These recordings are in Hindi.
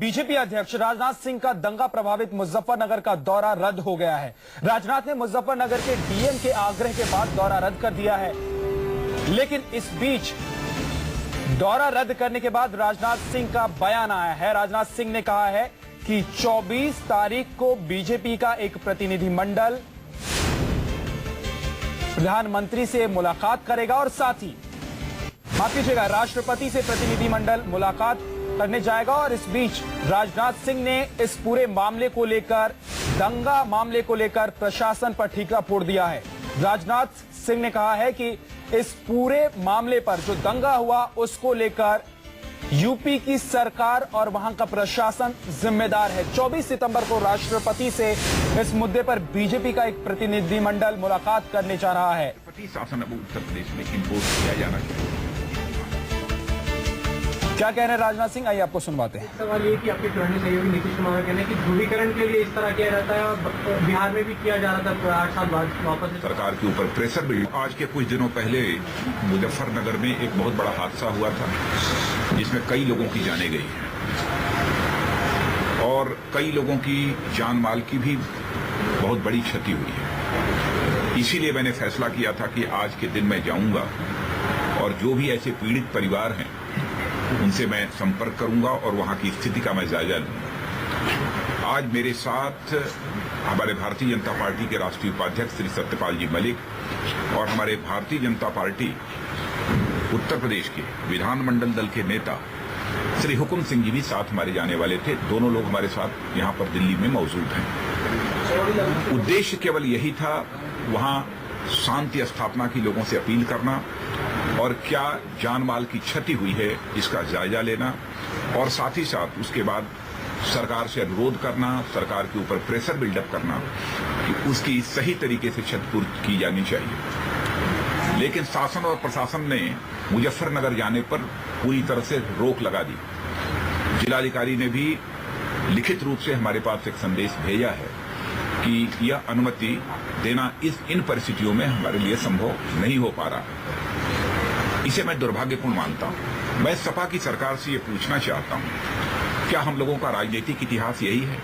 बीजेपी अध्यक्ष राजनाथ सिंह का दंगा प्रभावित मुजफ्फरनगर का दौरा रद्द हो गया है। राजनाथ ने मुजफ्फरनगर के डीएम के आग्रह के बाद दौरा रद्द कर दिया है। लेकिन इस बीच दौरा रद्द करने के बाद राजनाथ सिंह का बयान आया है। राजनाथ सिंह ने कहा है कि 24 तारीख को बीजेपी का एक प्रतिनिधिमंडल प्रधानमंत्री से मुलाकात करेगा और साथ ही माफ कीजिएगा राष्ट्रपति से प्रतिनिधिमंडल मुलाकात करने जाएगा। और इस बीच राजनाथ सिंह ने इस पूरे मामले को लेकर दंगा मामले को लेकर प्रशासन पर ठीकरा फोड़ दिया है। राजनाथ सिंह ने कहा है कि इस पूरे मामले पर जो दंगा हुआ उसको लेकर यूपी की सरकार और वहां का प्रशासन जिम्मेदार है। 24 सितंबर को राष्ट्रपति से इस मुद्दे पर बीजेपी का एक प्रतिनिधिमंडल मुलाकात करने जा रहा है। शासन अब उत्तर प्रदेश में इम्पोज किया जाना चाहिए। क्या कह रहे हैं राजनाथ सिंह, आइए आपको सुनवाते हैं। सवाल ये कि आपके पुराने सहयोगी नीतीश कुमार का कहना है कि ध्रुवीकरण के लिए इस तरह किया जाता है और बिहार में भी किया जा रहा था 8 साल बाद वापस सरकार के ऊपर प्रेशर भी। आज के कुछ दिनों पहले मुजफ्फरनगर में एक बहुत बड़ा हादसा हुआ था जिसमें कई लोगों की जानें गई और कई लोगों की जान माल की भी बहुत बड़ी क्षति हुई है। इसीलिए मैंने फैसला किया था कि आज के दिन मैं जाऊंगा और जो भी ऐसे पीड़ित परिवार हैं उनसे मैं संपर्क करूंगा और वहां की स्थिति का मैं जायजा लूंगा। आज मेरे साथ हमारे भारतीय जनता पार्टी के राष्ट्रीय उपाध्यक्ष श्री सत्यपाल जी मलिक और हमारे भारतीय जनता पार्टी उत्तर प्रदेश के विधानमंडल दल के नेता श्री हुकुम सिंह जी भी साथ हमारे जाने वाले थे। दोनों लोग हमारे साथ यहां पर दिल्ली में मौजूद हैं। उद्देश्य केवल यही था वहां शांति स्थापना की लोगों से अपील करना और क्या जान माल की क्षति हुई है इसका जायजा लेना और साथ ही साथ उसके बाद सरकार से अनुरोध करना, सरकार के ऊपर प्रेशर बिल्डअप करना कि उसकी सही तरीके से क्षतिपूर्ति की जानी चाहिए। लेकिन शासन और प्रशासन ने मुजफ्फरनगर जाने पर पूरी तरह से रोक लगा दी। जिलाधिकारी ने भी लिखित रूप से हमारे पास एक संदेश भेजा है कि यह अनुमति देना इन परिस्थितियों में हमारे लिए संभव नहीं हो पा रहा। इसे मैं दुर्भाग्यपूर्ण मानता हूं। मैं सपा की सरकार से ये पूछना चाहता हूं, क्या हम लोगों का राजनीतिक इतिहास यही है?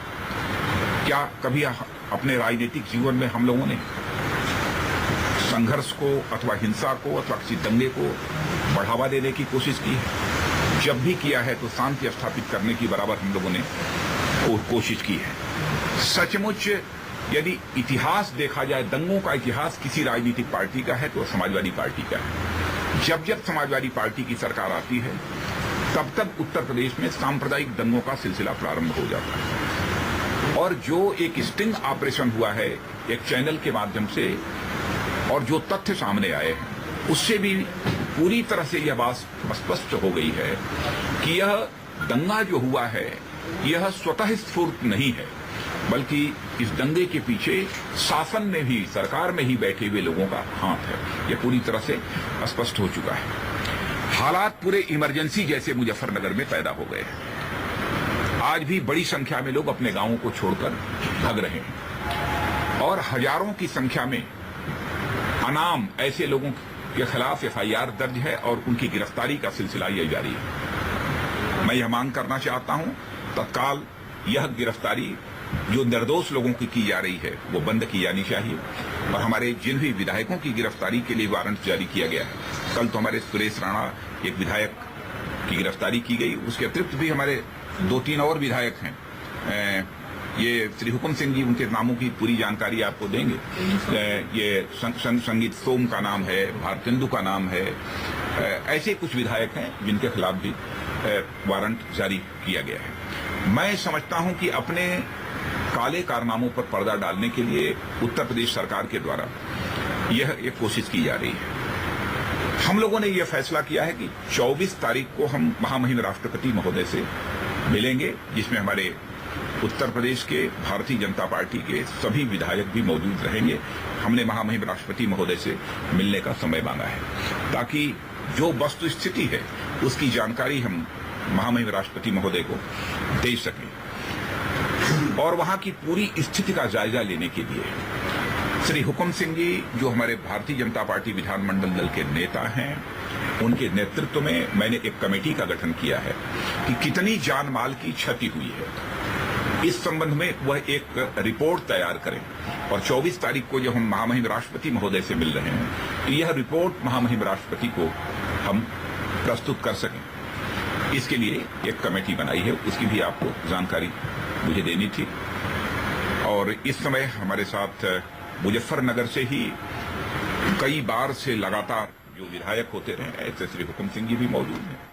क्या कभी अपने राजनीतिक जीवन में हम लोगों ने संघर्ष को अथवा हिंसा को अथवा किसी दंगे को बढ़ावा देने की कोशिश की है? जब भी किया है तो शांति स्थापित करने की बराबर हम लोगों ने कोशिश की है। सचमुच यदि इतिहास देखा जाए, दंगों का इतिहास किसी राजनीतिक पार्टी का है तो समाजवादी पार्टी का है। जब जब समाजवादी पार्टी की सरकार आती है तब तब उत्तर प्रदेश में सांप्रदायिक दंगों का सिलसिला प्रारंभ हो जाता है। और जो एक स्टिंग ऑपरेशन हुआ है एक चैनल के माध्यम से और जो तथ्य सामने आए हैं उससे भी पूरी तरह से यह बात स्पष्ट हो गई है कि यह दंगा जो हुआ है यह स्वतः स्फूर्त नहीं है, बल्कि इस दंगे के पीछे शासन में भी, सरकार में ही बैठे हुए लोगों का हाथ है। यह पूरी तरह से स्पष्ट हो चुका है। हालात पूरे इमरजेंसी जैसे मुजफ्फरनगर में पैदा हो गए हैं। आज भी बड़ी संख्या में लोग अपने गांवों को छोड़कर भाग रहे हैं और हजारों की संख्या में अनाम ऐसे लोगों के खिलाफ एफआईआर दर्ज है और उनकी गिरफ्तारी का सिलसिला यह जारी है। मैं यह मांग करना चाहता हूं तत्काल यह गिरफ्तारी जो निर्दोष लोगों की जा रही है वो बंद की जानी चाहिए और हमारे जिन भी विधायकों की गिरफ्तारी के लिए वारंट जारी किया गया है। कल तो हमारे सुरेश राणा एक विधायक की गिरफ्तारी की गई, उसके अतिरिक्त भी हमारे 2-3 और विधायक हैं। ये श्री हुकुम सिंह जी, उनके नामों की पूरी जानकारी आपको देंगे। ये संगीत सोम का नाम है, भारतेंदु का नाम है। ऐसे कुछ विधायक हैं जिनके खिलाफ भी वारंट जारी किया गया है। मैं समझता हूं कि अपने काले कारनामों पर पर्दा डालने के लिए उत्तर प्रदेश सरकार के द्वारा यह एक कोशिश की जा रही है। हम लोगों ने यह फैसला किया है कि 24 तारीख को हम महामहिम राष्ट्रपति महोदय से मिलेंगे, जिसमें हमारे उत्तर प्रदेश के भारतीय जनता पार्टी के सभी विधायक भी मौजूद रहेंगे। हमने महामहिम राष्ट्रपति महोदय से मिलने का समय मांगा है ताकि जो वस्तु स्थिति है उसकी जानकारी हम महामहिम राष्ट्रपति महोदय को दे सकें और वहां की पूरी स्थिति का जायजा लेने के लिए श्री हुकुम सिंह जी जो हमारे भारतीय जनता पार्टी विधानमंडल दल के नेता हैं, उनके नेतृत्व में मैंने एक कमेटी का गठन किया है कि कितनी जान माल की क्षति हुई है, इस संबंध में वह एक रिपोर्ट तैयार करें और 24 तारीख को जब हम महामहिम राष्ट्रपति महोदय से मिल रहे हैं तो यह रिपोर्ट महामहिम राष्ट्रपति को हम प्रस्तुत कर सकें। इसके लिए एक कमेटी बनाई है, उसकी भी आपको जानकारी मुझे देनी थी। और इस समय हमारे साथ मुजफ्फरनगर से ही कई बार से लगातार जो विधायक होते रहे ऐसे श्री हुकुम सिंह जी भी मौजूद हैं।